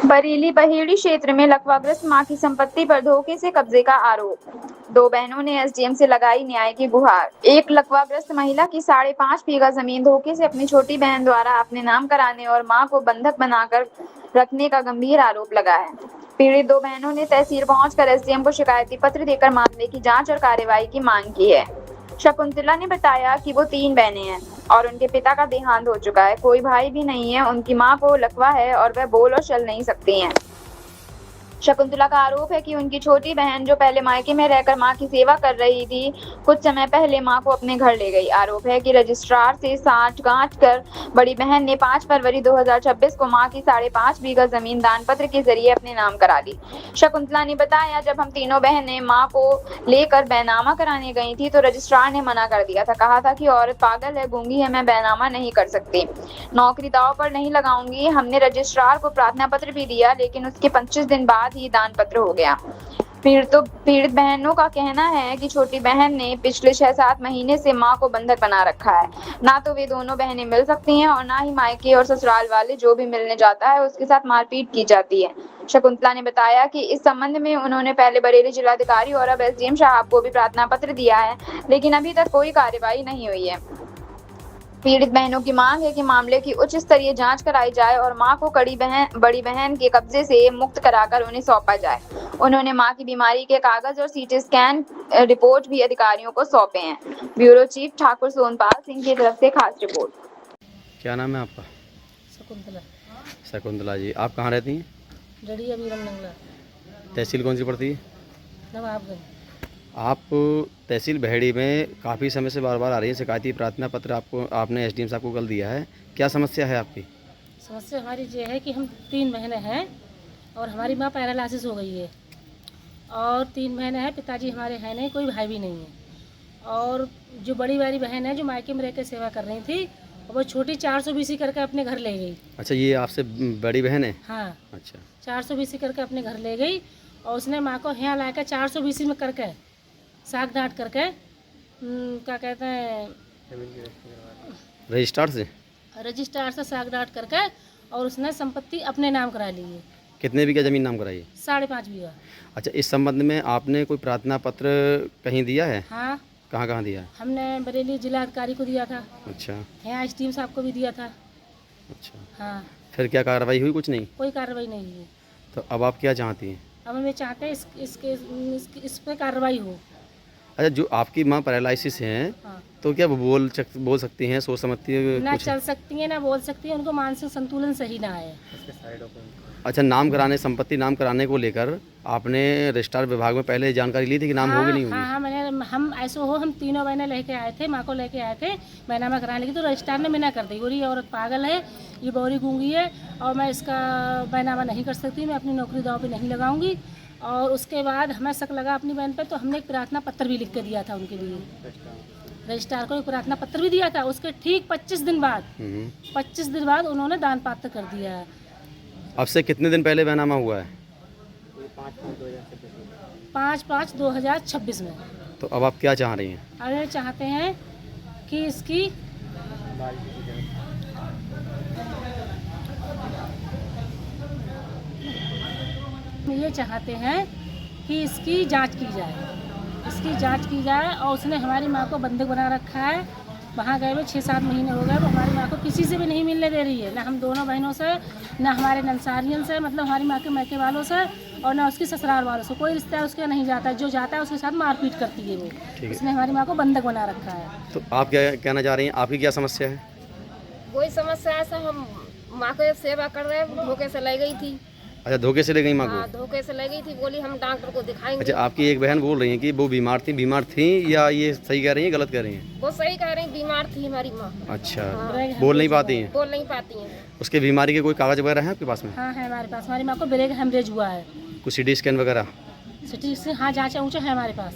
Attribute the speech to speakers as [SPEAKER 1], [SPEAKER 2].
[SPEAKER 1] बरेली बहेड़ी क्षेत्र में लकवाग्रस्त मां की संपत्ति पर धोखे से कब्जे का आरोप। दो बहनों ने एसडीएम से लगाई न्याय की गुहार। एक लकवाग्रस्त महिला की 5.5 बीघा जमीन धोखे से अपनी छोटी बहन द्वारा अपने नाम कराने और मां को बंधक बनाकर रखने का गंभीर आरोप लगा है। पीड़ित दो बहनों ने तहसील पहुंचकर एसडीएम को शिकायती पत्र देकर मामले की जांच और कार्रवाई की मांग की है। शकुंतला ने बताया कि वो 3 बहनें हैं और उनके पिता का देहांत हो चुका है। कोई भाई भी नहीं है। उनकी मां को लकवा है और वह बोल और चल नहीं सकती हैं। शकुंतला का आरोप है कि उनकी छोटी बहन, जो पहले मायके में रहकर मां की सेवा कर रही थी, कुछ समय पहले मां को अपने घर ले गई। आरोप है कि रजिस्ट्रार से सांठ-गांठ कर बड़ी बहन ने 5 फरवरी 2026 को मां की 5.5 बीघा जमीन दानपत्र के जरिए अपने नाम करा ली। शकुंतला ने बताया, जब हम तीनों बहनें मां को लेकर बैनामा कराने गई थी तो रजिस्ट्रार ने मना कर दिया था। कहा था कि औरत पागल है, गूंगी है, मैं बैनामा नहीं कर सकती, नौकरी दांव पर नहीं लगाऊंगी। हमने रजिस्ट्रार को प्रार्थना पत्र भी दिया, लेकिन उसके 25 दिन बाद ही दान पत्र हो गया। पीड़ित बहनों का कहना है कि छोटी बहन ने पिछले 6-7 महीने से मां को बंधक बना रखा है। ना तो वे दोनों बहनें मिल सकती हैं और ना ही मायके और ससुराल वाले जो भी मिलने जाता है उसके साथ मारपीट की जाती है। शकुंतला ने बताया कि इस संबंध में उन्होंने पहले बरेली जिलाधिकारी और अब एसडीएम साहब को भी प्रार्थना पत्र दिया है, लेकिन अभी तक कोई कार्रवाई नहीं हुई है। पीड़ित बहनों की मांग है कि मामले की उच्च स्तरीय जांच कराई जाए और मां को बड़ी बहन के कब्जे से मुक्त कराकर उन्हें सौंपा जाए। उन्होंने मां की बीमारी के कागज और सीटी स्कैन रिपोर्ट भी अधिकारियों को सौंपे हैं। ब्यूरो चीफ ठाकुर सोनपाल सिंह की तरफ से खास रिपोर्ट।
[SPEAKER 2] क्या नाम है आपका?
[SPEAKER 3] शकुंतला।
[SPEAKER 2] शकुंतला जी, आप कहाँ रहती हैं?
[SPEAKER 3] डड़िया बीरम नंगला,
[SPEAKER 2] तहसील कौन सी पड़ती है?
[SPEAKER 3] नवाबगंज।
[SPEAKER 2] आप तहसील बहेड़ी में काफ़ी समय से बार बार आ रही है शिकायती प्रार्थना पत्र, आपने एसडीएम साहब को कल दिया है। क्या समस्या है आपकी?
[SPEAKER 3] समस्या हमारी ये है कि हम 3 बहनें हैं और हमारी माँ पैरालिसिस हो गई है और 3 बहनें हैं। पिताजी हमारे हैं नहीं, कोई भाई भी नहीं है। और जो बड़ी वाली बहन है जो मायके में रह कर सेवा कर रही थी, वो छोटी 420 करके अपने घर ले गई।
[SPEAKER 2] अच्छा, ये आपसे बड़ी बहन है?
[SPEAKER 3] हाँ,
[SPEAKER 2] अच्छा।
[SPEAKER 3] 420 करके अपने घर ले गई और उसने माँ को यहाँ लाकर 420 में करके साग डांट करके क्या कहते हैं, रजिस्ट्रार से साग डांट करके और उसने संपत्ति अपने नाम करा ली है।
[SPEAKER 2] कितने बीघा जमीन नाम कराई?
[SPEAKER 3] 5.5 बीघा।
[SPEAKER 2] अच्छा, इस संबंध में आपने कोई प्रार्थना पत्र कहीं दिया है?
[SPEAKER 3] हाँ,
[SPEAKER 2] कहाँ कहाँ दिया है?
[SPEAKER 3] हमने बरेली जिलाधिकारी को दिया था।
[SPEAKER 2] अच्छा।
[SPEAKER 3] यहाँ एसडीएम साहब को भी दिया था।
[SPEAKER 2] अच्छा,
[SPEAKER 3] हाँ,
[SPEAKER 2] फिर क्या कार्रवाई हुई? कुछ नहीं?
[SPEAKER 3] कोई कार्रवाई नहीं हुई।
[SPEAKER 2] तो अब आप क्या चाहती हैं?
[SPEAKER 3] अब हमें चाहते हैं इस पे कार्रवाई हो।
[SPEAKER 2] अच्छा, जो आपकी माँ पैरालिसिस हैं,
[SPEAKER 3] हाँ,
[SPEAKER 2] तो क्या वो बोल सकती हैं, सोच समझती है
[SPEAKER 3] ना
[SPEAKER 2] कुछ?
[SPEAKER 3] चल सकती है ना बोल सकती है, उनको मानसिक संतुलन सही ना है।
[SPEAKER 2] अच्छा, नाम कराने, संपत्ति नाम कराने को लेकर आपने रजिस्ट्रार विभाग में पहले जानकारी ली थी कि नाम होगी नहीं होगी?
[SPEAKER 3] हाँ, हम ऐसे हो, हम तीनों बहनें लेके आए थे, माँ को लेके आए थे बैनामा कराने की, तो रजिस्ट्रार ने मना कर दी। बोली औरत पागल है, ये बौरी गूंगी है और मैं इसका बैनामा नहीं कर सकती, मैं अपनी नौकरी दांव पे नहीं लगाऊंगी। और उसके बाद हमें शक लगा अपनी बहन पे, तो हमने एक प्रार्थना पत्र भी लिख के दिया था उनके लिए। रजिस्ट्रार को एक प्रार्थना पत्र भी दिया था। उसके ठीक 25 दिन बाद उन्होंने दान पात्र कर दिया है।
[SPEAKER 2] अब से कितने दिन पहले बैनामा हुआ है?
[SPEAKER 3] 5/5/2026 में।
[SPEAKER 2] तो अब आप क्या चाह रही हैं?
[SPEAKER 3] अब चाहते हैं कि इसकी ये चाहते हैं कि इसकी जांच की जाए और उसने हमारी माँ को बंधक बना रखा है। वहाँ गए हुए 6-7 महीने हो गए, वो हमारी माँ को किसी से भी नहीं मिलने दे रही है, ना हम दोनों बहनों से, ना हमारे नंसारियन से, मतलब हमारी माँ के मैके वालों से, और ना उसकी ससुराल वालों से। कोई रिश्ता उसके नहीं जाता है, जो जाता है उसके साथ मारपीट करती है वो। उसने हमारी माँ को बंधक बना रखा है।
[SPEAKER 2] तो आप क्या कहना चाह रही हैं? आपकी क्या समस्या है?
[SPEAKER 4] वही समस्या है सर, हम माँ को सेवा कर रहे हैं, धोखे से ले गई थी।
[SPEAKER 2] अच्छा, धोखे से ले गई माँ को?
[SPEAKER 4] हाँ, धोखे से ले गई थी, बोली हम डॉक्टर को दिखाएंगे।
[SPEAKER 2] अच्छा, आपकी एक बहन बोल रही है कि वो बीमार थी या ये सही कह रही हैं, गलत कह रही हैं?
[SPEAKER 4] वो सही कह रही, बीमार थी हमारी माँ।
[SPEAKER 2] अच्छा।
[SPEAKER 4] हाँ।
[SPEAKER 2] बोल नहीं पाती हैं?
[SPEAKER 4] बोल नहीं पाती हैं।
[SPEAKER 2] उसके बीमारी के कोई कागज वगैरह हैं आपके पास में?
[SPEAKER 3] हाँ है हमारे पास। हमारी माँ को ब्रेन हेमरेज हुआ है।
[SPEAKER 2] कुछ सीटी स्कैन वगैरह?
[SPEAKER 3] सिटी से हाँ, जाँच ऊँचा है हमारे पास।